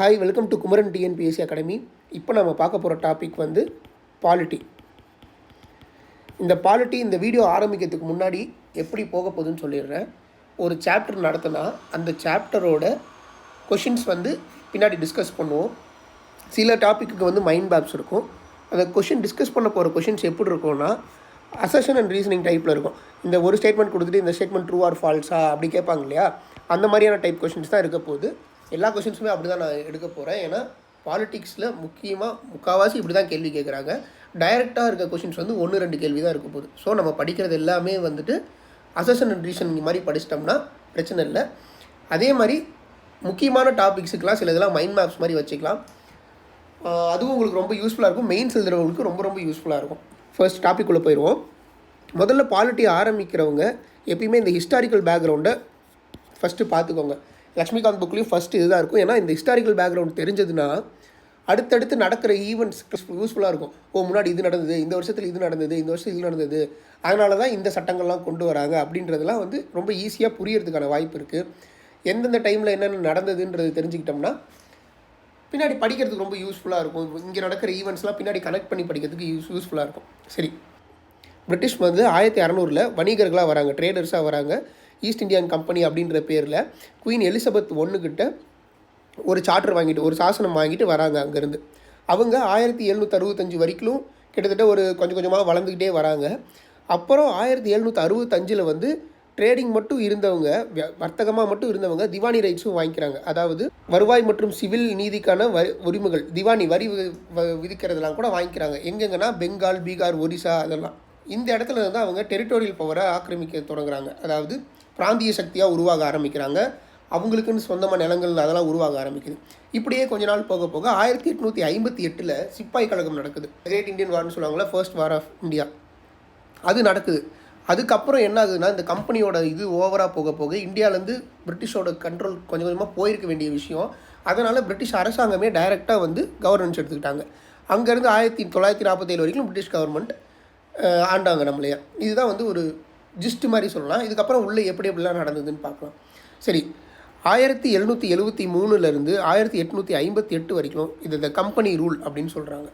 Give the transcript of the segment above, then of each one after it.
Hi, welcome to Kumaran TNPSC academy. இப்போ நம்ம பார்க்க போகிற டாபிக் வந்து பாலிட்டி. இந்த வீடியோ ஆரம்பிக்கிறதுக்கு முன்னாடி எப்படி போக போகுதுன்னு சொல்லிடுறேன். ஒரு சாப்டர் நடத்தினா அந்த சாப்டரோட கொஷின்ஸ் வந்து பின்னாடி டிஸ்கஸ் பண்ணுவோம். சில டாப்பிக்கு வந்து மைண்ட் மேப்ஸ் இருக்கும். அந்த டிஸ்கஸ் பண்ண போகிற கொஷின்ஸ் எப்படி இருக்கும்னா அசர்ஷன் அண்ட் ரீசனிங் டைப்பில் இருக்கும். இந்த ஒரு ஸ்டேட்மெண்ட் கொடுத்துட்டு இந்த ஸ்டேட்மெண்ட் ட்ரூ ஆர் ஃபால்ஸா அப்படி கேட்பாங்க இல்லையா, அந்த மாதிரியான டைப் கொஷின்ஸ் தான் இருக்க போகுது. எல்லா கொஷின்ஸுமே அப்படி தான் நான் எடுக்க போகிறேன். ஏன்னா பாலிட்டிக்ஸில் முக்கால்வாசி இப்படி தான் கேள்வி கேட்குறாங்க. டைரெக்டாக இருக்க கொஷின்ஸ் வந்து 1-2 கேள்வி தான் இருக்க போகுது. ஸோ நம்ம படிக்கிறது எல்லாமே வந்துட்டு அசர்ஷன் அண்ட் ரீசனிங் மாதிரி படிச்சிட்டோம்னா பிரச்சனை இல்லை. அதே மாதிரி முக்கியமான டாபிக்ஸுக்கெலாம் சில இதெல்லாம் மைண்ட் மேப்ஸ் மாதிரி வச்சுக்கலாம். அதுவும் உங்களுக்கு ரொம்ப யூஸ்ஃபுல்லாக இருக்கும். மெயின்ஸ் எழுதுறவங்களுக்கு ரொம்ப ரொம்ப யூஸ்ஃபுல்லாக இருக்கும். ஃபர்ஸ்ட் டாபிக் உள்ள போயிடுவோம். முதல்ல பாலிட்டி ஆரம்பிக்கிறவங்க எப்பயுமே இந்த ஹிஸ்டாரிக்கல் பேக்ரவுண்டை ஃபஸ்ட்டு பார்த்துக்கோங்க. லக்ஷ்மிகாந்த் புக்லேயும் ஃபஸ்ட்டு இதுதான் இருக்கும். ஏன்னா இந்த ஹிஸ்டாரிக்கல் பேக்ரவுண்ட் தெரிஞ்சதுன்னா அடுத்தடுத்து நடக்கிற ஈவெண்ட்ஸ் யூஸ்ஃபுல்லாக இருக்கும். முன்னாடி இது நடந்தது, இந்த வருஷத்தில் இது நடந்தது, இந்த வருஷம் இது நடந்தது, அதனால தான் இந்த சட்டங்கள்லாம் கொண்டு வராங்க அப்படின்றதெல்லாம் வந்து ரொம்ப ஈஸியாக புரியறதுக்கான வாய்ப்பு இருக்குது. எந்தெந்த டைமில் என்னென்ன நடந்ததுன்றது தெரிஞ்சுக்கிட்டோம்னா பின்னாடி படிக்கிறதுக்கு ரொம்ப யூஸ்ஃபுல்லாக இருக்கும். இங்கே நடக்கிற ஈவெண்ட்ஸ்லாம் பின்னாடி கனெக்ட் பண்ணி படிக்கிறதுக்கு யூஸ்ஃபுல்லாக இருக்கும். சரி, பிரிட்டிஷ் வந்து 1600 வணிகர்களாக வராங்க, ட்ரேடர்ஸாக வராங்க. ஈஸ்ட் இந்தியன் கம்பெனி அப்படின்ற பேரில் குயின் எலிசபெத் 1 கிட்ட ஒரு சார்ட்டர் வாங்கிட்டு, ஒரு சாசனம் வாங்கிட்டு வராங்க. அங்கேருந்து அவங்க 1765 வரைக்கும் கிட்டத்தட்ட ஒரு கொஞ்சம் கொஞ்சமாக வளர்ந்துக்கிட்டே வராங்க. அப்புறம் 1765 வந்து ட்ரேடிங் மட்டும் இருந்தவங்க, வர்த்தகமாக மட்டும் இருந்தவங்க திவானி ரைட்ஸும் வாங்கிக்கிறாங்க. அதாவது வருவாய் மற்றும் சிவில் நீதிக்கான உரிமைகள், திவானி வரி விதிக்கிறதெல்லாம் கூட வாங்கிக்கிறாங்க. எங்கெங்கன்னா பெங்கால், பீகார், ஒரிசா, அதெல்லாம். இந்த இடத்துல இருந்து அவங்க டெரிட்டோரியல் பவரை ஆக்கிரமிக்க தொடங்குறாங்க. அதாவது பிராந்திய சக்தியாக உருவாக ஆரம்பிக்கிறாங்க. அவங்களுக்குன்னு சொந்தமாக நிலங்கள் அதெல்லாம் உருவாக ஆரம்பிக்குது. இப்படியே கொஞ்ச நாள் போக போக 1858 சிப்பாய் கழகம் நடக்குது. கிரேட் இந்தியன் வார்னு சொல்லுவாங்களா, ஃபர்ஸ்ட் வார் ஆஃப் இந்தியா, அது நடக்குது. அதுக்கப்புறம் என்ன ஆகுதுன்னா, இந்த கம்பெனியோட இது ஓவராக போக போக இந்தியாவிலேருந்து பிரிட்டிஷோட கண்ட்ரோல் கொஞ்சம் கொஞ்சமாக போயிருக்க வேண்டிய விஷயம். அதனால் பிரிட்டிஷ் அரசாங்கமே டைரெக்டாக வந்து கவர்னன்ஸ் எடுத்துக்கிட்டாங்க. அங்கேருந்து 1947 வரைக்கும் பிரிட்டிஷ் கவர்மெண்ட் ஆண்டாங்க நம்மளையா. இதுதான் வந்து ஒரு ஜிஸ்ட் மாதிரி சொல்லலாம். இதுக்கப்புறம் உள்ளே எப்படிலாம் நடந்ததுன்னு பார்க்கலாம். சரி, 1773 1858 வரைக்கும் இது கம்பெனி ரூல் அப்படின்னு சொல்கிறாங்க.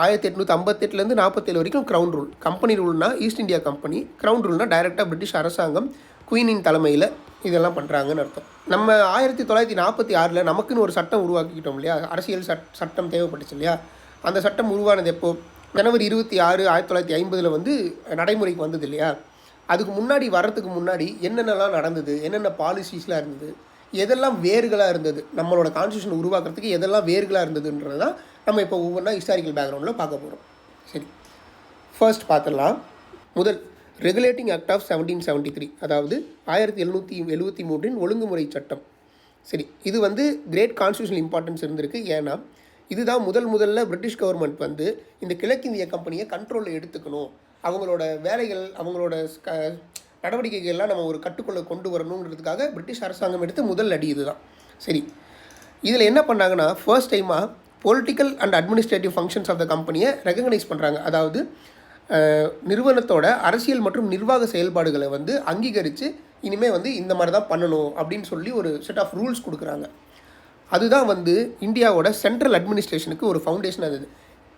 1858 47 வரைக்கும் க்ரௌன் ரூல். கம்பெனி ரூல்னா ஈஸ்ட் இந்தியா கம்பெனி, க்ரௌன் ரூல்னால் டைரெக்டாக பிரிட்டிஷ் அரசாங்கம் குயினின் தலைமையில் இதெல்லாம் பண்ணுறாங்கன்னு அர்த்தம். நம்ம 1946 நமக்குன்னு ஒரு சட்டம் உருவாக்கிக்கிட்டோம் இல்லையா, அரசியல் சட்டம் தேவைப்பட்டுச்சு இல்லையா. அந்த சட்டம் உருவானது எப்போது? ஜனவரி 26, 1950 வந்து நடைமுறைக்கு வந்தது இல்லையா. அதுக்கு முன்னாடி வர்றதுக்கு முன்னாடி என்னென்னலாம் நடந்தது, என்னென்ன பாலிசிஸ்லாம் இருந்தது, எதெல்லாம் வேர்களாக இருந்தது, நம்மளோட கான்ஸ்டியூஷன் உருவாக்குறதுக்கு எதெல்லாம் வேர்களாக இருந்ததுன்றது தான் நம்ம இப்போ ஒவ்வொன்றா ஹிஸ்டாரிக்கல் பேக்ரவுண்டில் பார்க்க போகிறோம். சரி, ஃபர்ஸ்ட் பார்த்துடலாம். முதல் ரெகுலேட்டிங் ஆக்ட் ஆஃப் 1773, அதாவது 1773 ஒழுங்குமுறை சட்டம். சரி, இது வந்து கிரேட் கான்ஸ்டியூஷனல் இம்பார்ட்டன்ஸ் இருந்திருக்கு. ஏன்னா இதுதான் முதல்ல பிரிட்டிஷ் கவர்மெண்ட் வந்து இந்த கிழக்கிந்திய கம்பெனியை கண்ட்ரோலில் எடுத்துக்கணும், அவங்களோட வேலைகள், அவங்களோட நடவடிக்கைகள்லாம் நம்ம ஒரு கட்டுக்குள்ளே கொண்டு வரணுன்றதுக்காக பிரிட்டிஷ் அரசாங்கம் எடுத்த முதல் அடி இதுதான். சரி, இதில் என்ன பண்ணாங்கன்னா, ஃபர்ஸ்ட் டைமாக political and administrative functions of the கம்பெனியை ரெகக்னைஸ் பண்ணுறாங்க. அதாவது நிறுவனத்தோட அரசியல் மற்றும் நிர்வாக செயல்பாடுகளை வந்து அங்கீகரித்து இனிமேல் வந்து இந்த மாதிரி தான் பண்ணணும் அப்படின்னு சொல்லி ஒரு செட் ஆஃப் ரூல்ஸ் கொடுக்குறாங்க. அதுதான் வந்து இந்தியாவோட சென்ட்ரல் அட்மினிஸ்ட்ரேஷனுக்கு ஒரு ஃபவுண்டேஷன். அது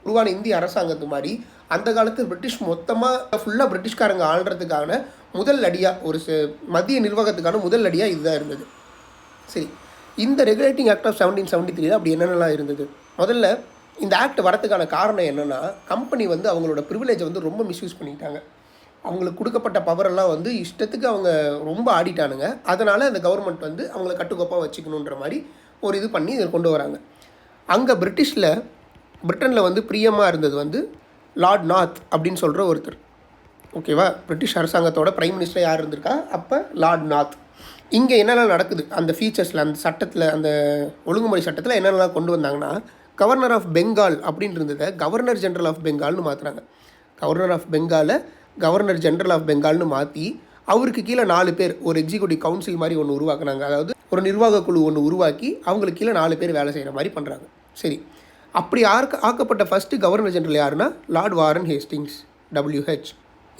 உருவான இந்திய அரசாங்கத்து மாதிரி அந்த காலத்தில் பிரிட்டிஷ் மொத்தமாக ஃபுல்லாக பிரிட்டிஷ்காரங்க ஆள்றதுக்கான முதல் அடியாக, ஒரு மத்திய நிர்வாகத்துக்கான முதல் அடியாக இதுதான் இருந்தது. சரி, இந்த ரெகுலேட்டிங் ஆக்ட் ஆஃப் 1773 அப்படி என்னென்னலாம் இருந்தது? முதல்ல இந்த ஆக்ட் வரதுக்கான காரணம் என்னென்னா, கம்பெனி வந்து அவங்களோட ப்ரிவிலேஜை வந்து ரொம்ப மிஸ்யூஸ் பண்ணிட்டாங்க. அவங்களுக்கு கொடுக்கப்பட்ட பவரெல்லாம் வந்து இஷ்டத்துக்கு அவங்க ரொம்ப ஆடிட்டானுங்க. அதனால் அந்த கவர்மெண்ட் வந்து அவங்கள கட்டுக்கோப்பாக வச்சுக்கணுன்ற மாதிரி ஒரு இது பண்ணி இதை கொண்டு வராங்க. அங்கே பிரிட்டனில் வந்து பிரியமாக இருந்தது வந்து லார்ட் நார்த் அப்படின்னு சொல்கிற ஒருத்தர். ஓகேவா, பிரிட்டிஷ் அரசாங்கத்தோட பிரைம் மினிஸ்டர் யார் இருந்திருக்கா அப்போ? Lord north. இங்கே என்னெல்லாம் நடக்குது அந்த ஃபீச்சர்ஸில், அந்த சட்டத்தில், அந்த ஒழுங்குமுறை சட்டத்தில் என்னென்னலாம் கொண்டு வந்தாங்கன்னா, கவர்னர் ஆஃப் பெங்கால் அப்படின்னு இருந்ததை கவர்னர் ஜென்ரல் ஆஃப் பெங்கால்னு மாற்றுறாங்க. கவர்னர் ஆஃப் பெங்காலை கவர்னர் ஜென்ரல் ஆஃப் பெங்கால்னு மாற்றி அவருக்கு கீழே 4 பேர், ஒரு எக்ஸிக்யூட்டிவ் கவுன்சில் மாதிரி ஒன்று உருவாக்குனாங்க. அதாவது ஒரு நிர்வாக குழு ஒன்று உருவாக்கி அவங்களுக்கு கீழே 4 பேர் வேலை செய்கிற மாதிரி பண்ணுறாங்க. சரி, அப்படி ஆக்கப்பட்ட ஃபஸ்ட்டு கவர்னர் ஜெனரல் யாருன்னா லார்ட் வாரன் ஹேஸ்டிங்ஸ், WH.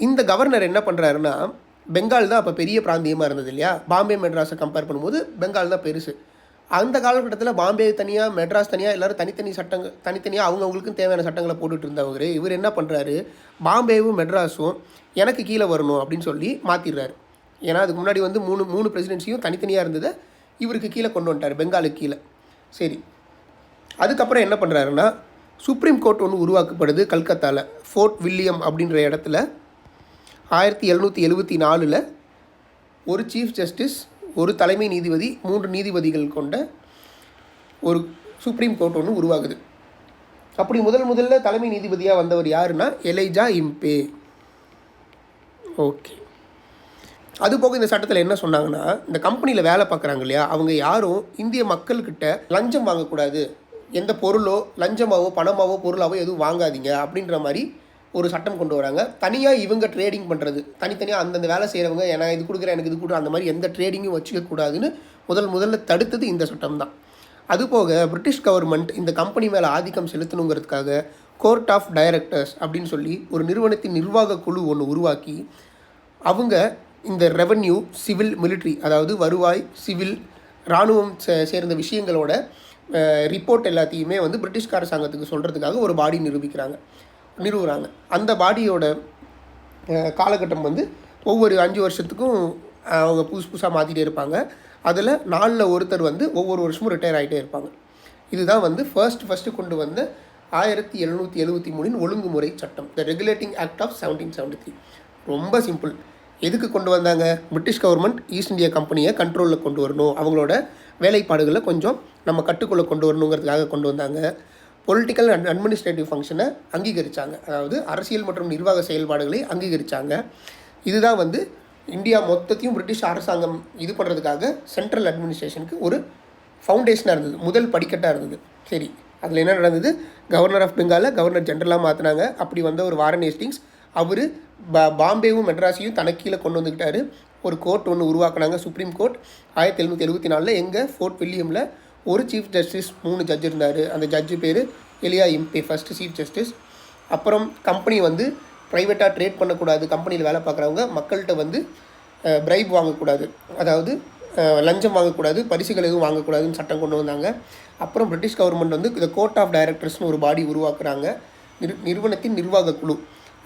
இந்த கவர்னர் என்ன பண்ணுறாருன்னா, பெங்கால் தான் அப்போ பெரிய பிராந்தியமாக இருந்தது இல்லையா. பாம்பே மெட்ராஸை கம்பேர் பண்ணும்போது பெங்கால் தான் பெருசு. அந்த காலகட்டத்தில் பாம்பே தனியாக, மெட்ராஸ் தனியாக, எல்லோரும் தனித்தனி சட்டங்கள் தனித்தனியாக அவங்கவுங்களுக்கும் தேவையான சட்டங்களை போட்டுட்டு இருந்தவர் இவர் என்ன பண்ணுறாரு, பாம்பேவும் மெட்ராஸும் எனக்கு கீழே வரணும் அப்படின்னு சொல்லி மாற்றிடுறாரு. ஏன்னா அதுக்கு முன்னாடி வந்து மூணு மூணு பிரசிடென்சியும் தனித்தனியாக இருந்ததை இவருக்கு கீழே கொண்டு வந்துட்டார், பெங்காலுக்கு கீழே. சரி, அதுக்கப்புறம் என்ன பண்ணுறாருன்னா, சுப்ரீம் கோர்ட் ஒன்று உருவாக்கப்படுது கல்கத்தாவில், ஃபோர்ட் வில்லியம் அப்படின்ற இடத்துல 1774 ஒரு சீஃப் ஜஸ்டிஸ், ஒரு தலைமை நீதிபதி, 3 நீதிபதிகள் கொண்ட ஒரு சுப்ரீம் கோர்ட் ஒன்று உருவாகுது. அப்படி முதல்ல தலைமை நீதிபதியாக வந்தவர் யாருன்னா எலைஜா இம்பே. ஓகே, அது போக இந்த சட்டத்தில் என்ன சொன்னாங்கன்னா, இந்த கம்பெனியில் வேலை பார்க்குறாங்க இல்லையா, அவங்க யாரும் இந்திய மக்கள்கிட்ட லஞ்சம் வாங்கக்கூடாது, எந்த பொருளோ லஞ்சமாவோ பணமாவோ பொருளாவோ எதுவும் வாங்காதீங்க அப்படின்ற மாதிரி ஒரு சட்டம் கொண்டு வராங்க. தனியாக இவங்க ட்ரேடிங் பண்ணுறது, தனித்தனியாக அந்தந்த வேலை செய்கிறவங்க நான் இது கொடுக்குறேன் எனக்கு இது கொடுக்குறேன் அந்த மாதிரி எந்த ட்ரேடிங்கும் வச்சுக்கக்கூடாதுன்னு முதல்ல தடுத்தது இந்த சட்டம் தான். அதுபோக பிரிட்டிஷ் கவர்மெண்ட் இந்த கம்பெனி மேலே ஆதிக்கம் செலுத்தணுங்கிறதுக்காக கோர்ட் ஆஃப் டைரக்டர்ஸ் அப்படின்னு சொல்லி ஒரு நிறுவனத்தின் நிர்வாக குழு ஒன்று உருவாக்கி, அவங்க இந்த ரெவன்யூ, சிவில், மிலிட்ரி, அதாவது வருவாய், சிவில், இராணுவம் சேர்ந்த விஷயங்களோட ரிப்போர்ட் எல்லாத்தையுமே வந்து பிரிட்டிஷ்கார அரசாங்கத்துக்கு சொல்கிறதுக்காக ஒரு பாடி நிறுவுகிறாங்க. அந்த பாடியோட காலகட்டம் வந்து ஒவ்வொரு 5 வருஷத்துக்கும் அவங்க புதுசாக மாற்றிட்டே இருப்பாங்க. அதில் 4ல் ஒருத்தர் வந்து ஒவ்வொரு வருஷமும் ரிட்டையர் ஆகிட்டே இருப்பாங்க. இதுதான் வந்து ஃபர்ஸ்ட்டு கொண்டு வந்த 1773 ஒழுங்குமுறை சட்டம், த ரெகுலேட்டிங் ஆக்ட் ஆஃப் 1773. ரொம்ப சிம்பிள். எதுக்கு கொண்டு வந்தாங்க? பிரிட்டிஷ் கவர்மெண்ட் ஈஸ்ட் இந்தியா கம்பெனியை கண்ட்ரோலில் கொண்டு வரணும், அவங்களோட வேலைப்பாடுகளை கொஞ்சம் நம்ம கட்டுக்குள்ளே கொண்டு வரணுங்கிறதுக்காக கொண்டு வந்தாங்க. பொலிட்டிக்கல் அண்ட் அட்மினிஸ்ட்ரேட்டிவ் ஃபங்க்ஷனை அங்கீகரித்தாங்க, அதாவது அரசியல் மற்றும் நிர்வாக செயல்பாடுகளை அங்கீகரித்தாங்க. இதுதான் வந்து இந்தியா மொத்தத்தையும் பிரிட்டிஷ் அரசாங்கம் இது பண்ணுறதுக்காக சென்ட்ரல் அட்மினிஸ்ட்ரேஷனுக்கு ஒரு ஃபவுண்டேஷனாக இருந்தது, முதல் படிக்கட்டாக இருந்தது. சரி, அதில் என்ன நடந்தது? கவர்னர் ஆஃப் பெங்காலை கவர்னர் ஜென்ரலாக மாற்றினாங்க. அப்படி வந்த ஒரு வாரன் ஹேஸ்டிங்ஸ் அவர் பாம்பேவும் மெட்ராஸையும் தனக்கு கீழே கொண்டு வந்துக்கிட்டாரு. ஒரு கோர்ட் ஒன்று உருவாக்குனாங்க, சுப்ரீம் கோர்ட். 1774 எங்கள் ஃபோர்ட் வில்லியமில் ஒரு சீஃப் ஜஸ்டிஸ், 3 ஜட்ஜ் இருந்தார். அந்த ஜட்ஜு பேர் எலியா இம்பே, ஃபஸ்ட்டு சீஃப் ஜஸ்டிஸ். அப்புறம் கம்பெனி வந்து ப்ரைவேட்டாக ட்ரேட் பண்ணக்கூடாது, கம்பெனியில் வேலை பார்க்குறவங்க மக்கள்கிட்ட வந்து பிரைப் வாங்கக்கூடாது, அதாவது லஞ்சம் வாங்கக்கூடாது, பரிசுகள் எதுவும் வாங்கக்கூடாதுன்னு சட்டம் கொண்டு வந்தாங்க. அப்புறம் பிரிட்டிஷ் கவர்மெண்ட் வந்து இந்த கோர்ட் ஆஃப் டைரக்டர்ஸ்னு ஒரு பாடி உருவாக்குறாங்க, நிறுவனத்தின் நிர்வாக குழு.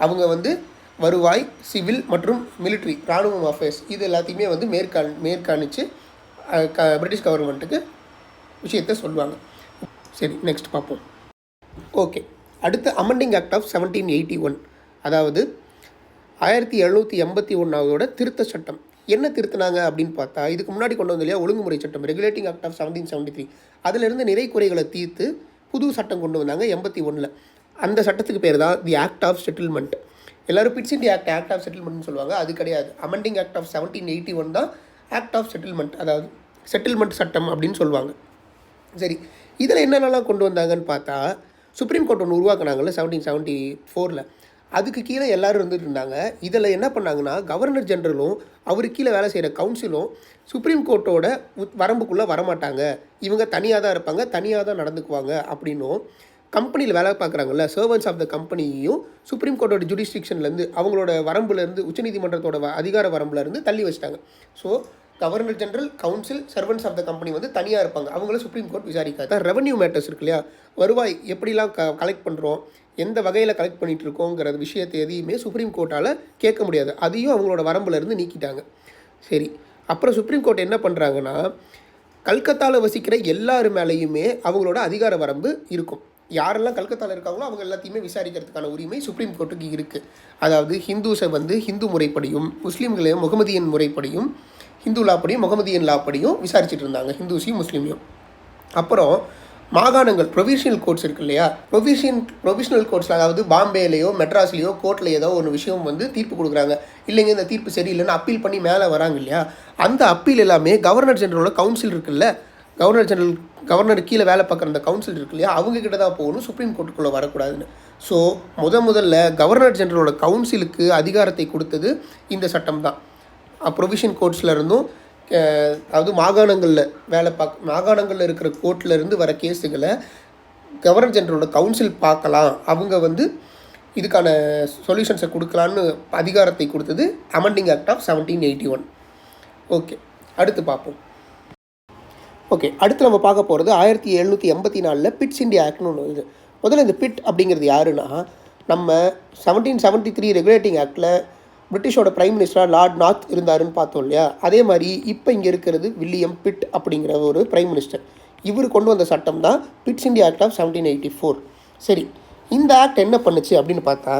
அவங்க வந்து வருவாய், சிவில் மற்றும் மிலிட்ரி, இராணுவம் அஃபேர்ஸ் இது எல்லாத்தையுமே வந்து மேற்காணித்து பிரிட்டிஷ் கவர்மெண்ட்டுக்கு விஷயத்தை சொல்லுவாங்க. சரி, நெக்ஸ்ட் பார்ப்போம். ஓகே, அடுத்து அமெண்டிங் ஆக்ட் ஆஃப் 1781, அதாவது 1781 திருத்த சட்டம். என்ன திருத்தினாங்க அப்படின்னு பார்த்தா, இதுக்கு முன்னாடி கொண்டு வந்த இல்லையா ஒழுங்குமுறை சட்டம், ரெகுலேட்டிங் ஆக்ட் ஆஃப் 1773, அதிலிருந்து நிறை குறைகளை தீர்த்து புது சட்டம் கொண்டு வந்தாங்க 81. அந்த சட்டத்துக்கு பேர் தான் தி ஆக்ட் ஆஃப் செட்டில்மெண்ட். எல்லோரும் பிட்ஸ் இண்டியா ஆக்ட் ஆஃப் செட்டில்மெண்ட்னு சொல்லுவாங்க, அது கிடையாது. அமெண்டிங் ஆக்ட் ஆஃப் 1781 தான் ஆக்ட் ஆஃப் செட்டில்மெண்ட், அதாவது செட்டில்மெண்ட் சட்டம் அப்படின்னு சொல்லுவாங்க. சரி, இதில் என்னென்னலாம் கொண்டு வந்தாங்கன்னு பார்த்தா, சுப்ரீம் கோர்ட் ஒன்று உருவாக்குனாங்கல்ல 1774, அதுக்கு கீழே எல்லோரும் இருந்துட்டு இருந்தாங்க. இதில் என்ன பண்ணாங்கன்னா, கவர்னர் ஜெனரலும் அவருக்கு கீழே வேலை செய்கிற கவுன்சிலும் சுப்ரீம் கோர்ட்டோட வரம்புக்குள்ளே வரமாட்டாங்க, இவங்க தனியாக தான் இருப்பாங்க, தனியாக தான் நடந்துக்குவாங்க அப்படின்னும், கம்பெனியில் வேலை பார்க்குறாங்கல்ல சர்வன்ஸ் ஆஃப் த கம்பெனியையும் சுப்ரீம் கோர்ட்டோட ஜுடிஸ்டிக்ஷன்லேருந்து, அவங்களோட வரம்புலேருந்து, உச்சநீதிமன்றத்தோட அதிகார வரம்புலேருந்து தள்ளி வச்சிட்டாங்க. So governor general, council, servants of the company வந்து தனியாக இருப்பாங்க, அவங்கள சுப்ரீம் கோர்ட் விசாரிக்காது. ரெவன்யூ மேட்டர்ஸ் இருக்கு இல்லையா, வருவாய் எப்படிலாம் கலெக்ட் பண்ணுறோம், எந்த வகையில் கலெக்ட் பண்ணிகிட்டு இருக்கோங்கிற விஷயத்தை எதையுமே சுப்ரீம் கோர்ட்டால் கேட்க முடியாது, அதையும் அவங்களோட வரம்புலேருந்து நீக்கிட்டாங்க. சரி, அப்புறம் சுப்ரீம் கோர்ட் என்ன பண்ணுறாங்கன்னா, கல்கத்தாவில் வசிக்கிற எல்லாரு மேலேயுமே அவங்களோட அதிகார வரம்பு இருக்கும். யாரெல்லாம் கல்கத்தாவில் இருக்காங்களோ அவங்க எல்லாத்தையுமே விசாரிக்கிறதுக்கான உரிமை சுப்ரீம் கோர்ட்டுக்கு இருக்குது. அதாவது ஹிந்துஸை வந்து ஹிந்து முறைப்படியும், முஸ்லீம்களையும் முகமதியன் முறைப்படியும், ஹிந்து லாப்படியும் முகமதியன் லாப்படியும் விசாரிச்சுட்டு இருந்தாங்க, ஹிந்துஸையும் முஸ்லீமையும். அப்புறம் மாகாணங்கள், ப்ரொவிஷனல் கோர்ட்ஸ் இருக்கு இல்லையா, ப்ரொவிஷனல் கோர்ட்ஸில், அதாவது பாம்பேலேயோ மெட்ராஸ்லேயோ கோர்ட்டில் ஏதோ ஒரு விஷயம் வந்து தீர்ப்பு கொடுக்குறாங்க, இல்லைங்க இந்த தீர்ப்பு சரியில்லைன்னு அப்பீல் பண்ணி மேலே வராங்க இல்லையா, அந்த அப்பீல் எல்லாமே கவர்னர் ஜெனரலோட கவுன்சில் இருக்குல்ல, கவர்னர் கீழே வேலை பார்க்குற அந்த கவுன்சில் இருக்கு இல்லையா, அவங்கக்கிட்ட தான் போகணும், சுப்ரீம் கோர்ட்டுக்குள்ளே வரக்கூடாதுன்னு. ஸோ முதல்ல கவர்னர் ஜெனரலோட கவுன்சிலுக்கு அதிகாரத்தை கொடுத்தது இந்த சட்டம் தான். ப்ரொவிஷன் கோர்ட்ஸில் இருந்தும், அதாவது மாகாணங்களில் இருக்கிற கோர்ட்லேருந்து வர கேஸுகளை கவர்னர் ஜெனரலோட கவுன்சில் பார்க்கலாம், அவங்க வந்து இதுக்கான சொல்யூஷன்ஸை கொடுக்கலான்னு அதிகாரத்தை கொடுத்தது அமெண்டிங் ஆக்ட் ஆஃப் 1781. ஓகே, அடுத்து பார்ப்போம். ஓகே, அடுத்து நம்ம பார்க்க போகிறது 1784 பிட்ஸ் இந்தியா ஆக்ட்னு ஒன்று இது. முதல்ல இந்த பிட் அப்படிங்கிறது யாருன்னா, நம்ம 1773 ரெகுலேட்டிங் ஆக்டில் பிரிட்டிஷோட பிரைம் மினிஸ்டராக லார்ட் நார்த் இருந்தாருன்னு பார்த்தோம் இல்லையா. அதே மாதிரி இப்போ இங்கே இருக்கிறது வில்லியம் பிட் அப்படிங்கிற ஒரு பிரைம் மினிஸ்டர். இவர் கொண்டு வந்த சட்டம் தான் பிட்ஸ் இந்தியா ஆக்ட் ஆஃப் 1784. சரி, இந்த ஆக்ட் என்ன பண்ணுச்சு அப்படின்னு பார்த்தா,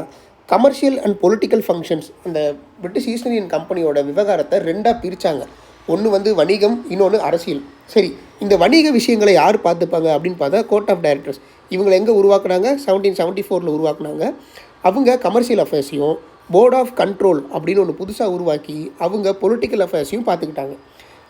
கமர்ஷியல் அண்ட் பொலிட்டிக்கல் ஃபங்க்ஷன்ஸ், அந்த பிரிட்டிஷ் ஈஸ்ட் இந்தியன் கம்பெனியோட விவகாரத்தை ரெண்டாக பிரித்தாங்க. ஒன்று வந்து வணிகம், இன்னொன்று அரசியல். சரி, இந்த வணிக விஷயங்களை யார் பார்த்துப்பாங்க அப்படின்னு பார்த்தா கோர்ட் ஆஃப் டைரக்டர்ஸ். இவங்களை எங்கே உருவாக்குனாங்க? 1774 உருவாக்குனாங்க. அவங்க கமர்ஷியல் அஃபேர்ஸையும் போர்ட் ஆஃப் கண்ட்ரோல் அப்படின்னு ஒன்று புதுசாக உருவாக்கி அவங்க பொலிட்டிக்கல் அஃபேர்ஸையும் பார்த்துக்கிட்டாங்க.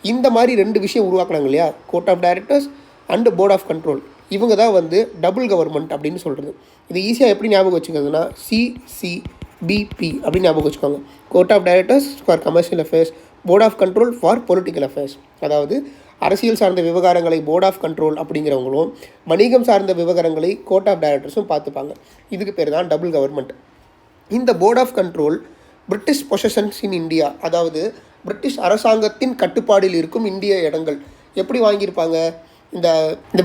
இந்த மாதிரி ரெண்டு விஷயம் உருவாக்குனாங்க இல்லையா, court of directors and board of control. இவங்க தான் வந்து டபுள் கவர்மெண்ட் அப்படின்னு சொல்கிறது. இது ஈஸியாக எப்படி ஞாபகம் வச்சுக்கிறதுனா CCBP அப்படின்னு ஞாபகம் வச்சுக்கோங்க. Court of directors for commercial affairs, board of control for political affairs. அதாவது அரசியல் சார்ந்த விவகாரங்களை போர்ட் ஆஃப் கண்ட்ரோல் அப்படிங்கிறவங்களும், வணிகம் சார்ந்த விவகாரங்களை கோர்ட் ஆஃப் டைரக்டர்ஸும் பார்த்துப்பாங்க. இதுக்கு பேர் தான் டபுள் கவர்மெண்ட். இந்த board of control British possessions in India, அதாவது பிரிட்டிஷ் அரசாங்கத்தின் கட்டுப்பாடில் இருக்கும் இந்திய இடங்கள் எப்படி வாங்கியிருப்பாங்க? இந்த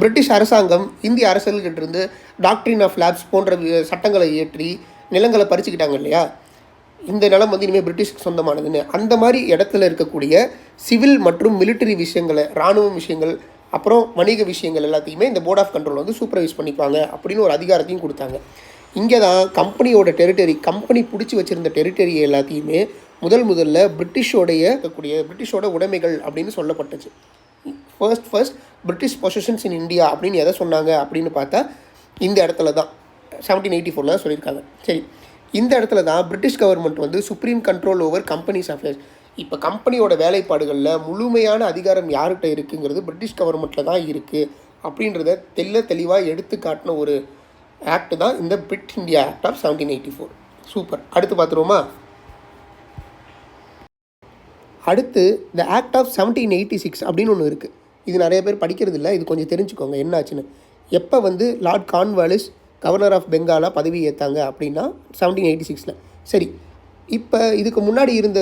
பிரிட்டிஷ் அரசாங்கம் இந்திய அரசுகிட்டிருந்து டாக்ட்ரின் ஆஃப் லேப்ஸ் போன்ற சட்டங்களை இயற்றி நிலங்களை பறிச்சுக்கிட்டாங்க இல்லையா. இந்த நிலம் வந்து இனிமேல் பிரிட்டிஷ்க்கு சொந்தமானதுன்னு. அந்த மாதிரி இடத்துல இருக்கக்கூடிய சிவில் மற்றும் மிலிட்டரி விஷயங்களை, இராணுவம் விஷயங்கள், அப்புறம் வணிக விஷயங்கள் எல்லாத்தையுமே இந்த போர்ட் ஆஃப் கண்ட்ரோல் வந்து சூப்பர்வைஸ் பண்ணிப்பாங்க அப்படின்னு ஒரு அதிகாரத்தையும் கொடுத்தாங்க. இங்கே தான் கம்பெனியோட டெரிட்டரி, கம்பெனி பிடிச்சி வச்சுருந்த டெரிட்டரி எல்லாத்தையுமே முதல்ல பிரிட்டிஷோட உடைமைகள் அப்படின்னு சொல்லப்பட்டுச்சு. First British possessions in India அப்படின்னு எதை சொன்னாங்க அப்படின்னு பார்த்தா இந்த இடத்துல தான் 1784 தான் சொல்லியிருக்காங்க. சரி, இந்த இடத்துல தான் பிரிட்டிஷ் கவர்மெண்ட் வந்து supreme control over companies affairs. இப்போ கம்பெனியோட வேலைப்பாடுகளில் முழுமையான அதிகாரம் யார்கிட்ட இருக்குங்கிறது பிரிட்டிஷ் கவர்மெண்ட்டில் தான் இருக்குது அப்படின்றத தெளிவாக எடுத்து காட்டின ஒரு ஆக்ட் தான் இந்த Pitt India act of 1784. Super. அடுத்து பார்த்துருவோமா? அடுத்து இந்த ஆக்ட் ஆஃப் 1786 அப்படின்னு ஒன்று இருக்குது. இது நிறைய பேர் படிக்கிறது இல்லை, இது கொஞ்சம் தெரிஞ்சுக்கோங்க என்ன ஆச்சுன்னு. எப்போ வந்து லார்ட் கார்ன்வாலிஸ் கவர்னர் ஆஃப் பெங்காலாக பதவி ஏற்றாங்க அப்படின்னா 1786. சரி, இப்போ இதுக்கு முன்னாடி இருந்த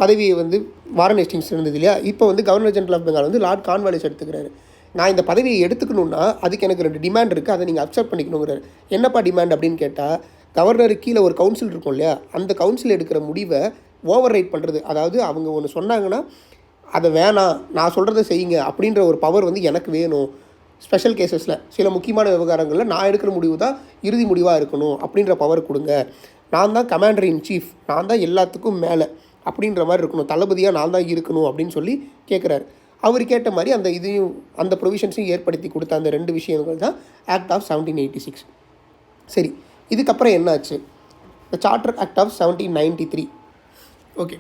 பதவியை வந்து வாரன் ஹேஸ்டிங்ஸ் இருந்தது இல்லையா. இப்போ வந்து கவர்னர் ஜெனரல் ஆஃப் பெங்கால் வந்து லார்ட் கார்ன்வாலிஸ் எடுத்துக்கிறாரு. நான் இந்த பதவியை எடுத்துக்கணுன்னா அதுக்கு எனக்கு 2 டிமாண்ட் இருக்குது, அதை நீங்கள் அக்செப்ட் பண்ணிக்கணுங்கிறாரு. என்னப்பா டிமாண்ட் அப்படின்னு கேட்டால், கவர்னருக்கு கீழே ஒரு கவுன்சில் இருக்கும் இல்லையா, அந்த கவுன்சில் எடுக்கிற முடிவை ஓவர் ரைட் பண்ணுறது. அதாவது அவங்க ஒன்று சொன்னாங்கன்னா அதை வேணாம், நான் சொல்கிறத செய்யுங்க அப்படின்ற ஒரு பவர் வந்து எனக்கு வேணும். ஸ்பெஷல் கேசஸில் சில முக்கியமான விவகாரங்களில் நான் எடுக்கிற முடிவு தான் இறுதி முடிவாக இருக்கணும் அப்படின்ற பவர் கொடுங்க. நான் தான் கமாண்டர் இன் சீஃப், நான் தான் எல்லாத்துக்கும் மேலே அப்படின்ற மாதிரி இருக்கணும், தளபதியாக நான் தான் இருக்கணும் அப்படின்னு சொல்லி கேட்குறாரு. அவர் கேட்ட மாதிரி அந்த ப்ரொவிஷன்ஸையும் ஏற்படுத்தி கொடுத்த அந்த 2 விஷயங்கள் தான் ஆக்ட் ஆஃப் 1786. சரி, இதுக்கப்புறம் என்னாச்சு? The charter act of 1793. Okay,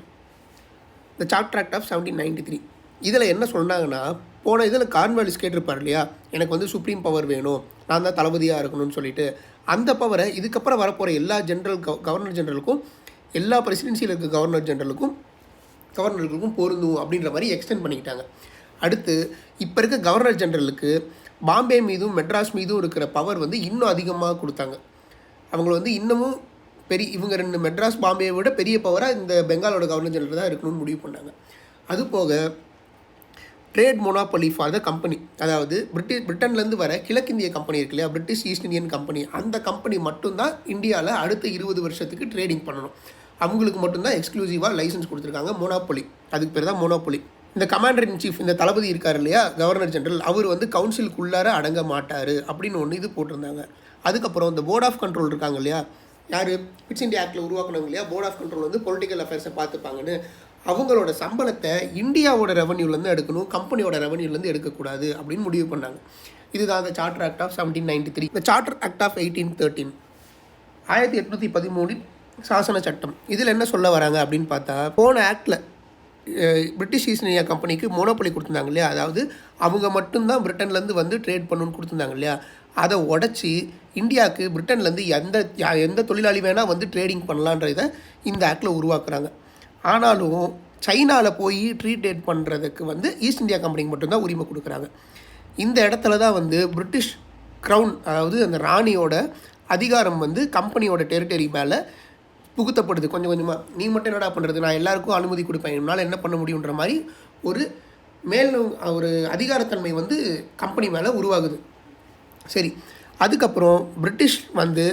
the charter act of 1793 இதில் என்ன சொன்னாங்கன்னா, போன இதில் கார்ன்வாலிஸ் கேட்டிருப்பார் இல்லையா, எனக்கு வந்து சுப்ரீம் பவர் வேணும், நான் தான் தளபதியாக இருக்கணும்னு சொல்லிட்டு, அந்த பவரை இதுக்கப்புறம் வரப்போகிற எல்லா கவர்னர் ஜெனரலுக்கும், எல்லா பிரசிடென்சியில் இருக்க கவர்னர் ஜெனரலுக்கும் பொருந்தும் அப்படின்ற மாதிரி எக்ஸ்டெண்ட் பண்ணிக்கிட்டாங்க. அடுத்து இப்போ இருக்க கவர்னர் ஜெனரலுக்கு பாம்பே மீதும் மெட்ராஸ் மீதும் இருக்கிற பவர் வந்து இன்னும் அதிகமாக கொடுத்தாங்க. அவங்கள வந்து இன்னமும் இவங்க 2 மெட்ராஸ் பாம்பேயை விட பெரிய பவராக இந்த பெங்காலோட கவர்னர் ஜெனரல் தான் இருக்கணும்னு முடிவு பண்ணாங்க. அதுபோக trade monopoly for the company, அதாவது பிரிட்டன்லேருந்து வர கிழக்கிந்திய கம்பெனி இருக்கு இல்லையா, பிரிட்டிஷ் ஈஸ்ட் இந்தியன் கம்பெனி, அந்த கம்பெனி மட்டும்தான் இந்தியாவில் அடுத்த 20 வருஷத்துக்கு ட்ரேடிங் பண்ணணும். அவங்களுக்கு மட்டும்தான் எக்ஸ்க்ளூசிவாக லைசன்ஸ் கொடுத்துருக்காங்க, மோனோபொலி. அதுக்கு பேர் தான் மோனோபொலி. இந்த கமாண்டர் இன் சீஃப், இந்த தளபதி இருக்கார் இல்லையா கவர்னர் ஜெனரல், அவர் வந்து கவுன்சிலுக்குள்ளார அடங்க மாட்டார் அப்படின்னு ஒன்று இது போட்டிருந்தாங்க. அதுக்கப்புறம் இந்த போர்ட் ஆஃப் கண்ட்ரோல் இருக்காங்க இல்லையா, யார் பிட்ஸ் இந்தியா ஆக்டில் உருவாக்குனாங்க இல்லையா, போர்ட் ஆஃப் கண்ட்ரோல் வந்து பொலிட்டிக்கல் அஃபேர்ஸை பார்த்துப்பாங்கன்னு, அவங்களோட சம்பளத்தை இந்தியாவோட ரெவன்யூலேருந்து எடுக்கணும், கம்பெனியோட ரெவன்யூலேருந்து எடுக்கக்கூடாது அப்படின்னு முடிவு பண்ணாங்க. இதுதான் அந்த சார்ட்டர் ஆக்ட் ஆஃப் 1793. இந்த சார்ட்டர் ஆக்ட் ஆஃப் 1813 1813 சாசன சட்டம். இதில் என்ன சொல்ல வராங்க அப்படின்னு பார்த்தா, போன ஆக்டில் பிரிட்டிஷ் ஈஸ்ட் இந்தியா கம்பெனிக்கு மோனோபொலி கொடுத்துருந்தாங்க இல்லையா, அதாவது அவங்க மட்டும்தான் பிரிட்டன்லேருந்து வந்து ட்ரேட் பண்ணணும்னு கொடுத்துருந்தாங்க இல்லையா, அதை உடச்சி இந்தியாவுக்கு பிரிட்டன்லேருந்து எந்த தொழிலாளி வேணால் வந்து ட்ரேடிங் பண்ணலான்றதை இந்த ஆக்டில் உருவாக்குறாங்க. ஆனாலும் சைனாவில் போய் ட்ரேட் பண்ணுறதுக்கு வந்து ஈஸ்ட் இந்தியா கம்பெனிக்கு மட்டும்தான் உரிமை கொடுக்குறாங்க. இந்த இடத்துல தான் வந்து பிரிட்டிஷ் க்ரௌன், அதாவது அந்த ராணியோட அதிகாரம் வந்து கம்பெனியோட டெரிட்டரி மேலே புகுத்தப்படுது கொஞ்சம் கொஞ்சமாக. நீ மட்டும் என்னடா பண்ணுறது, நான் எல்லாருக்கும் அனுமதி கொடுப்பேன், என்னால் என்ன பண்ண முடியுன்ற மாதிரி ஒரு மேலும் ஒரு அதிகாரத்தன்மை வந்து கம்பெனி மேலே உருவாகுது. சரி, அதுக்கப்புறம் பிரிட்டிஷ் வந்து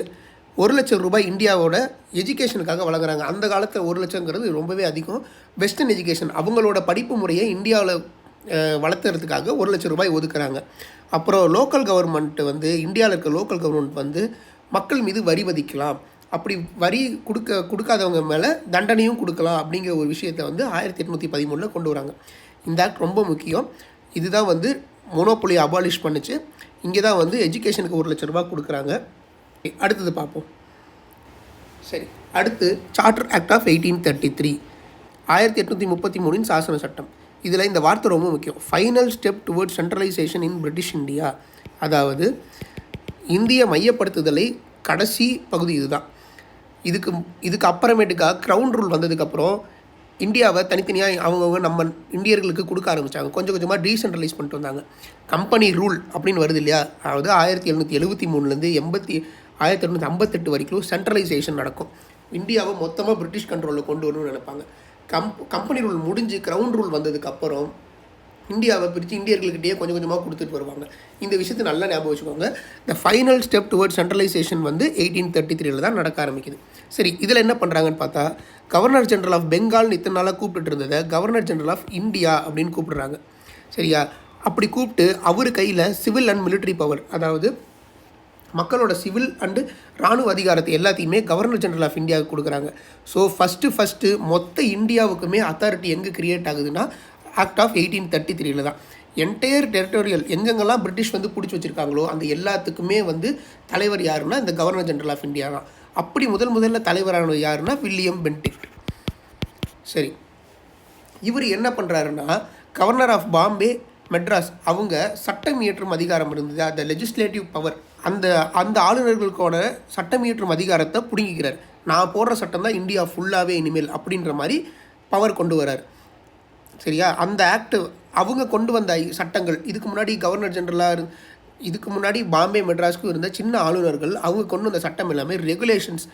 1,00,000 ரூபாய் இந்தியாவோட எஜுகேஷனுக்காக வழங்குறாங்க. அந்த காலத்தில் 1,00,000ங்கிறது ரொம்பவே அதிகம். வெஸ்டர்ன் எஜுகேஷன் அவங்களோட படிப்பு முறையை இந்தியாவில் வளர்த்துறதுக்காக 1,00,000 ரூபாய் ஒதுக்குறாங்க. அப்புறம் லோக்கல் கவர்மெண்ட் வந்து இந்தியாவில் இருக்க லோக்கல் கவர்மெண்ட் வந்து மக்கள் மீது வரி விதிக்கலாம், அப்படி வரி கொடுக்காதவங்க மேலே தண்டனையும் கொடுக்கலாம் அப்படிங்கிற ஒரு விஷயத்தை வந்து 1813 கொண்டு வராங்க. இந்த ஆக்ட் ரொம்ப முக்கியம். இதுதான் வந்து மோனோபொலி அபாலிஷ் பண்ணிச்சு. இங்கே தான் வந்து எஜுகேஷனுக்கு 1,00,000 ரூபாய் கொடுக்குறாங்க. அடுத்தது பார்ப்போம். சரி, அடுத்து சார்ட்டர் ஆக்ட் ஆஃப் 1833 1833 சாசன சட்டம். இதில் இந்த வார்த்தை ரொம்ப முக்கியம். ஃபைனல் ஸ்டெப் டுவர்ட்ஸ் சென்ட்ரலைசேஷன் இன் பிரிட்டிஷ் இந்தியா. அதாவது இந்திய மையப்படுத்துதலை கடைசி பகுதி இதுதான். இதுக்கு அப்புறமேட்டுக்காக க்ரௌன் ரூல் வந்ததுக்கப்புறம் இந்தியாவை தனித்தனியாக அவங்கவுங்க நம்ம இந்தியர்களுக்கு கொடுக்க ஆரம்பித்தாங்க. கொஞ்சம் கொஞ்சமாக டீசென்ட்ரலைஸ் பண்ணிட்டு வந்தாங்க. கம்பெனி ரூல் அப்படின்னு வருது இல்லையா, அதாவது 1773 1858 வரைக்கும் சென்ட்ரலைசேஷன் நடக்கும். இந்தியாவை மொத்தமாக பிரிட்டிஷ் கண்ட்ரோலில் கொண்டு வரணும்னு நினைப்பாங்க. கம்பெனி ரூல் முடிஞ்சு க்ரௌன் ரூல் வந்ததுக்கப்புறம் இந்தியாவை பிரித்து இந்தியர்கள்கிட்டயே கொஞ்சம் கொஞ்சமாக கொடுத்துட்டு வருவாங்க. இந்த விஷயத்தை நல்லா ஞாபகம் வச்சுக்கோங்க. The final step towards centralisation வந்து 1833 தான் நடக்க ஆரம்பிக்குது. சரி, இதில் என்ன பண்ணுறாங்கன்னு பார்த்தா, கவர்னர் ஜெனரல் ஆஃப் பெங்கால்னு இத்தனை நாளாக கூப்பிட்டு இருந்ததை கவர்னர் ஜெனரல் ஆஃப் இந்தியா அப்படின்னு கூப்பிடுறாங்க. சரியா, அப்படி கூப்பிட்டு அவர் கையில் சிவில் அண்ட் மிலிட்ரி பவர், அதாவது மக்களோட சிவில் அண்டு இராணுவ அதிகாரத்தை எல்லாத்தையுமே கவர்னர் ஜெனரல் ஆஃப் இந்தியாவுக்கு கொடுக்குறாங்க. ஸோ ஃபஸ்ட்டு மொத்த இந்தியாவுக்குமே அத்தாரிட்டி எங்கே கிரியேட் ஆகுதுன்னா ஆக்ட் ஆஃப் 1833 தான். என்டையர் டெரிட்டோரியல் எங்கெங்கெல்லாம் பிரிட்டிஷ் வந்து பிடிச்சி வச்சுருக்காங்களோ அந்த எல்லாத்துக்குமே வந்து தலைவர் யாருன்னா இந்த கவர்னர் ஜெனரல் ஆஃப் இந்தியா தான். அப்படி முதல்ல தலைவரானது யாருன்னா வில்லியம் பென்டிக்ட். சரி, இவர் என்ன பண்ணுறாருன்னா கவர்னர் ஆஃப் பாம்பே மெட்ராஸ் அவங்க சட்டம் இயற்றும் அதிகாரம் இருந்தது, அந்த லெஜிஸ்லேட்டிவ் பவர், அந்த ஆளுநர்களுக்கான சட்டம் இயற்றும் அதிகாரத்தை பிடுங்கிக்கிறார். நான் போடுற சட்டம் தான் இந்தியா ஃபுல்லாகவே இனிமேல் அப்படின்ற மாதிரி பவர் கொண்டு வரார். சரியா, அந்த ஆக்ட் அவங்க கொண்டு வந்த சட்டங்கள் இதுக்கு முன்னாடி கவர்னர் ஜெனரலாக இதுக்கு முன்னாடி பாம்பே மெட்ராஸ்க்கும் இருந்த சின்ன ஆளுநர்கள் அவங்க கொண்டு வந்த சட்டம் எல்லாமே ரெகுலேஷன்ஸ்,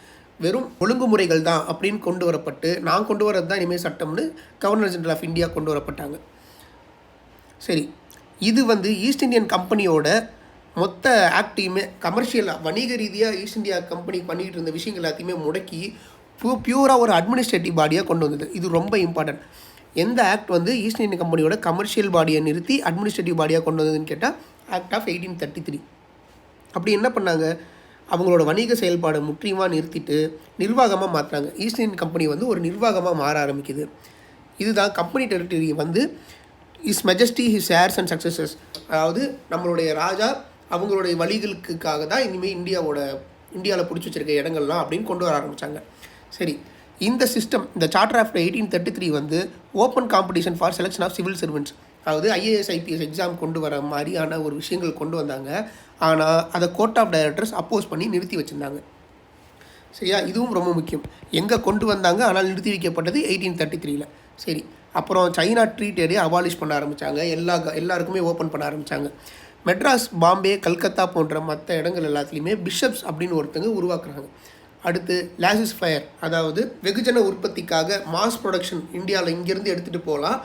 வெறும் ஒழுங்குமுறைகள் தான் அப்படின்னு கொண்டு வரப்பட்டு, நான் கொண்டு வரது தான் இனிமேல் சட்டம்னு கவர்னர் ஜெனரல் ஆஃப் இந்தியா கொண்டு வரப்பட்டாங்க. சரி, இது வந்து ஈஸ்ட் இந்தியன் கம்பெனியோட மொத்த ஆக்டையுமே கமர்ஷியல் வணிக ரீதியாக ஈஸ்ட் இந்தியா கம்பெனி பண்ணிக்கிட்டு இருந்த விஷயங்கள் எல்லாத்தையுமே முடக்கி பியூராக ஒரு அட்மினிஸ்ட்ரேட்டிவ் பாடியாக கொண்டு வந்தது. இது ரொம்ப இம்பார்ட்டன்ட். எந்த ஆக்ட் வந்து ஈஸ்ட் இந்தியன் கம்பெனியோட கமர்ஷியல் பாடியை நிறுத்தி அட்மினிஸ்ட்ரேட்டிவ் பாடியாக கொண்டு வந்ததுன்னு கேட்டால் ஆக்ட் ஆஃப் 1833. அப்படி என்ன பண்ணாங்க, அவங்களோட வணிக செயல்பாடை முற்றிலுமாக நிறுத்திட்டு நிர்வாகமாக மாற்றுறாங்க. ஈஸ்ட் இந்தியன் கம்பெனி வந்து ஒரு நிர்வாகமாக மாற ஆரம்பிக்குது. இதுதான் கம்பெனி டெரிட்டரி வந்து is majesty his hairs and successes, அதாவது நம்மளுடைய ராஜா அவங்களுடைய வழிகளுக்காக தான் இனிமேல் இந்தியாவில் பிடிச்சி வச்சிருக்க இடங்கள்லாம் அப்படின்னு கொண்டு வர ஆரம்பித்தாங்க. சரி, இந்த சிஸ்டம், இந்த சார்ட்டர் ஆஃப் 1833 வந்து open competition for selection of civil servants, அதாவது IAS IPS எக்ஸாம் கொண்டு வர மாதிரியான ஒரு விஷயங்கள் கொண்டு வந்தாங்க. ஆனால் அதை கோர்ட் ஆஃப் டைரக்டர்ஸ் அப்போஸ் பண்ணி நிறுத்தி வச்சுருந்தாங்க. சரியா, இதுவும் ரொம்ப முக்கியம். எங்கே கொண்டு வந்தாங்க ஆனால் நிறுத்தி வைக்கப்பட்டது 1833. சரி, அப்புறம் சைனா ட்ரீட்டே அபாலிஷ் பண்ண ஆரம்பித்தாங்க. எல்லாருக்குமே ஓப்பன் பண்ண ஆரம்பித்தாங்க. மெட்ராஸ், பாம்பே, கல்கத்தா போன்ற மற்ற இடங்கள் எல்லாத்துலேயுமே பிஷப்ஸ் அப்படின்னு ஒருத்தங்க உருவாக்குறாங்க. அடுத்து லாசிஸ் ஃபயர், அதாவது வெகுஜன உற்பத்திக்காக மாஸ் ப்ரொடக்ஷன் இந்தியாவில் இங்கேருந்து எடுத்துகிட்டு போகலாம்,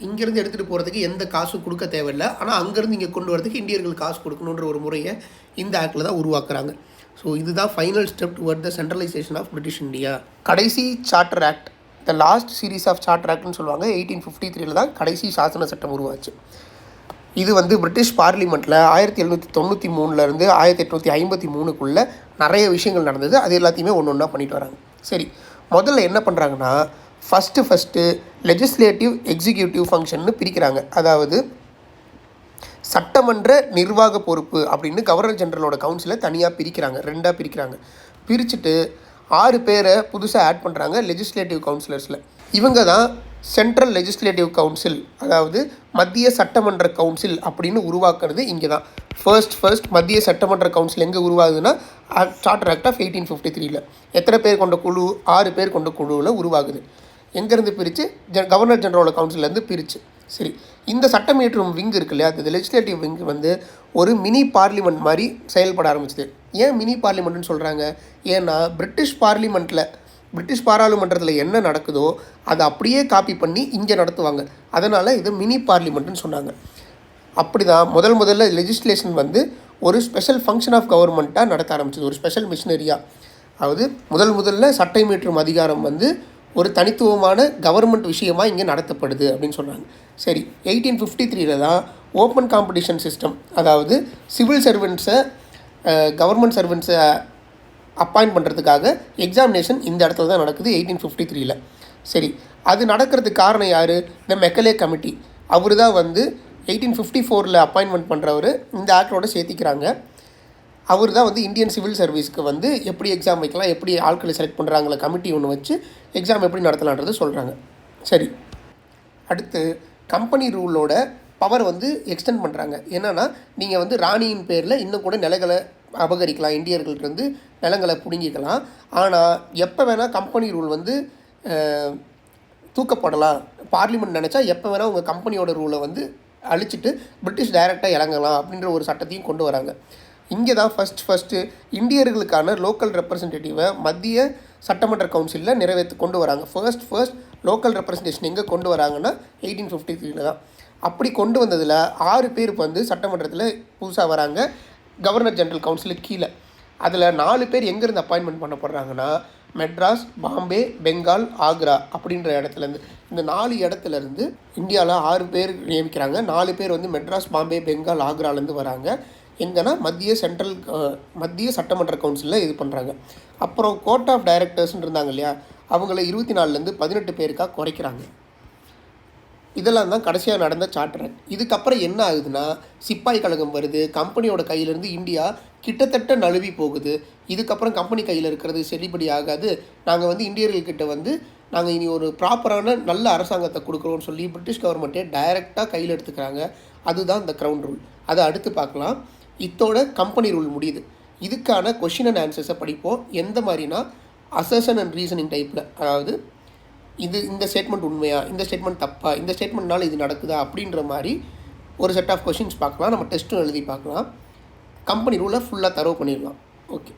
இங்கேருந்து எடுத்துகிட்டு போகிறதுக்கு எந்த காசும் கொடுக்க தேவையில்லை, ஆனால் அங்கேருந்து இங்கே கொண்டு வரதுக்கு இந்தியர்கள் காசு கொடுக்கணுன்ற ஒரு முறையை இந்த ஆக்டில் தான் உருவாக்குறாங்க. ஸோ இதுதான் final step toward the centralization of British India. கடைசி charter act, the last series of charter ஆக்ட்னு சொல்லுவாங்க. 1853 தான் கடைசி சாசன சட்டம் உருவாச்சு. இது வந்து பிரிட்டிஷ் பார்லிமெண்ட்டில் 1793 1853 நிறைய விஷயங்கள் நடந்தது. அது எல்லாத்தையுமே ஒன்று ஒன்றா பண்ணிட்டு வராங்க. சரி, முதல்ல என்ன பண்ணுறாங்கன்னா ஃபஸ்ட்டு லெஜிஸ்லேட்டிவ் எக்ஸிக்யூட்டிவ் ஃபங்க்ஷன்னு பிரிக்கிறாங்க. அதாவது சட்டமன்ற நிர்வாக பொறுப்பு அப்படின்னு கவர்னர் ஜெனரலோட கவுன்சிலை தனியாக பிரிக்கிறாங்க, 2ஆக பிரிக்கிறாங்க. பிரிச்சுட்டு 6 பேரை புதுசாக ஆட் பண்ணுறாங்க லெஜிஸ்லேட்டிவ் கவுன்சிலர்ஸில். இவங்க தான் சென்ட்ரல் லெஜிஸ்லேட்டிவ் கவுன்சில், அதாவது மத்திய சட்டமன்ற கவுன்சில் அப்படின்னு உருவாக்குறது இங்கே தான். ஃபர்ஸ்ட் மத்திய சட்டமன்ற கவுன்சில் எங்கே உருவாகுதுன்னா சார்ட்டர் ஆக்ட் ஆஃப் 1853. எத்தனை பேர் கொண்ட குழு? 6 பேர் கொண்ட குழுவில் உருவாகுது. எங்கேருந்து பிரித்து கவர்னர் ஜெனரலோட கவுன்சிலேருந்து பிரித்து. சரி, இந்த சட்டம் இயற்றும் விங் இருக்கு இல்லையா, அது லெஜிஸ்லேட்டிவ் விங் வந்து ஒரு மினி பார்லிமெண்ட் மாதிரி செயல்பட ஆரம்பிச்சது. ஏன் மினி பார்லிமெண்ட்னு சொல்கிறாங்க? ஏன்னா பிரிட்டிஷ் பார்லிமெண்ட்டில் பிரிட்டிஷ் பாராளுமன்றத்தில் என்ன நடக்குதோ அதை அப்படியே காப்பி பண்ணி இங்கே நடத்துவாங்க. அதனால் இது மினி பார்லிமெண்ட்டுன்னு சொன்னாங்க. அப்படி தான் முதல்ல லெஜிஸ்லேஷன் வந்து ஒரு ஸ்பெஷல் ஃபங்க்ஷன் ஆஃப் கவர்மெண்ட்டாக நடத்த ஆரம்பிச்சது, ஒரு ஸ்பெஷல் மிஷினரியாக. அதாவது முதல்ல சட்டம் இயற்றும் அதிகாரம் வந்து ஒரு தனித்துவமான கவர்மெண்ட் விஷயமாக இங்கே நடத்தப்படுது அப்படின்னு சொன்னாங்க. சரி, 1853 தான் ஓப்பன் காம்படிஷன் சிஸ்டம், அதாவது சிவில் சர்வெண்ட்ஸை கவர்மெண்ட் சர்வெண்ட்ஸை அப்பாயிண்ட் பண்ணுறதுக்காக எக்ஸாமினேஷன் இந்த இடத்துல தான் நடக்குது 1853. சரி, அது நடக்கிறதுக்கு காரணம் யார்? இந்த மெக்கலே கமிட்டி. அவர் தான் வந்து 1854 அப்பாயின்மெண்ட் பண்ணுறவர் இந்த ஆக்டோட சேர்த்திக்கிறாங்க. அவர் தான் வந்து இந்தியன் சிவில் சர்வீஸ்க்கு வந்து எப்படி எக்ஸாம் வைக்கலாம், எப்படி ஆட்களை செலக்ட் பண்ணுறாங்கள கமிட்டி ஒன்று வச்சு எக்ஸாம் எப்படி நடத்தலான்றது சொல்கிறாங்க. சரி, அடுத்து கம்பெனி ரூலோட பவர் வந்து எக்ஸ்டெண்ட் பண்ணுறாங்க. என்னென்னா, நீங்கள் வந்து ராணியின் பேரில் இன்னும் கூட நிலங்களை அபகரிக்கலாம், இந்தியர்கள்ட்டருந்து நிலங்களை பிடுங்கிக்கலாம். ஆனால் எப்போ வேணால் கம்பெனி ரூல் வந்து தூக்கப்படலாம். பார்லிமெண்ட் நினச்சா எப்போ வேணால் உங்கள் கம்பெனியோட ரூலை வந்து அழிச்சிட்டு பிரிட்டிஷ் டைரெக்டாக இறங்கலாம் அப்படின்ற ஒரு சட்டத்தையும் கொண்டு வராங்க. இங்கே தான் ஃபஸ்ட்டு இந்தியர்களுக்கான லோக்கல் ரெப்ரசன்டேட்டிவை மத்திய சட்டமன்ற கவுன்சிலில் கொண்டு வராங்க. ஃபர்ஸ்ட் லோக்கல் ரெப்ரசன்டேஷன் எங்கே கொண்டு வராங்கன்னா 1853 தான். அப்படி கொண்டு வந்ததில் 6 பேர் வந்து சட்டமன்றத்தில் புதுசாக வராங்க, கவர்னர் ஜெனரல் கவுன்சிலுக்கு கீழே. அதில் 4 பேர் எங்கேருந்து அப்பாயின்மெண்ட் பண்ணப்படுறாங்கன்னா மெட்ராஸ், பாம்பே, பெங்கால், ஆக்ரா அப்படின்ற இடத்துலேருந்து. இந்த 4 இடத்துலேருந்து இந்தியாவில் 6 பேர் நியமிக்கிறாங்க. 4 பேர் வந்து மெட்ராஸ், பாம்பே, பெங்கால், ஆக்ராலேருந்து வராங்க. எங்கன்னா மத்திய சட்டமன்ற கவுன்சிலில் இது பண்ணுறாங்க. அப்புறம் கோர்ட் ஆஃப் டைரக்டர்ஸ்ன்னு இருந்தாங்க இல்லையா, அவங்கள 24லேருந்து 18 பேருக்காக குறைக்கிறாங்க. இதெல்லாம் தான் கடைசியாக நடந்த சார்ட்டர். இதுக்கப்புறம் என்ன ஆகுதுன்னா, சிப்பாய் கழகம் வருது, கம்பெனியோட கையிலேருந்து இந்தியா கிட்டத்தட்ட நழுவி போகுது. இதுக்கப்புறம் கம்பெனி கையில் இருக்கிறது செல்லுபடி ஆகாது, நாங்கள் வந்து இந்தியர்கள்கிட்ட வந்து நாங்கள் இனி ஒரு ப்ராப்பரான நல்ல அரசாங்கத்தை கொடுக்குறோன்னு சொல்லி பிரிட்டிஷ் கவர்மெண்ட்டே டைரெக்டாக கையில் எடுத்துக்கிறாங்க. அதுதான் இந்த க்ரௌன் ரூல். அதை அடுத்து பார்க்கலாம். இதோட கம்பெனி ரூல் முடியுது. இதுக்கான கொஷின் அண்ட் ஆன்சர்ஸை படிப்போம். எந்த மாதிரினா அசர்ஷன் அண்ட் ரீசனிங் டைப்பில், அதாவது இந்த ஸ்டேட்மெண்ட் உண்மையா, இந்த ஸ்டேட்மெண்ட் தப்பா, இந்த ஸ்டேட்மெண்ட்னால இது நடக்குதா அப்படின்ற மாதிரி ஒரு செட் ஆஃப் கொஷின்ஸ் பார்க்கலாம். நம்ம டெஸ்ட்டும் எழுதி பார்க்கலாம். கம்பெனி ரூலை ஃபுல்லாக தரவு பண்ணிடலாம். ஓகே.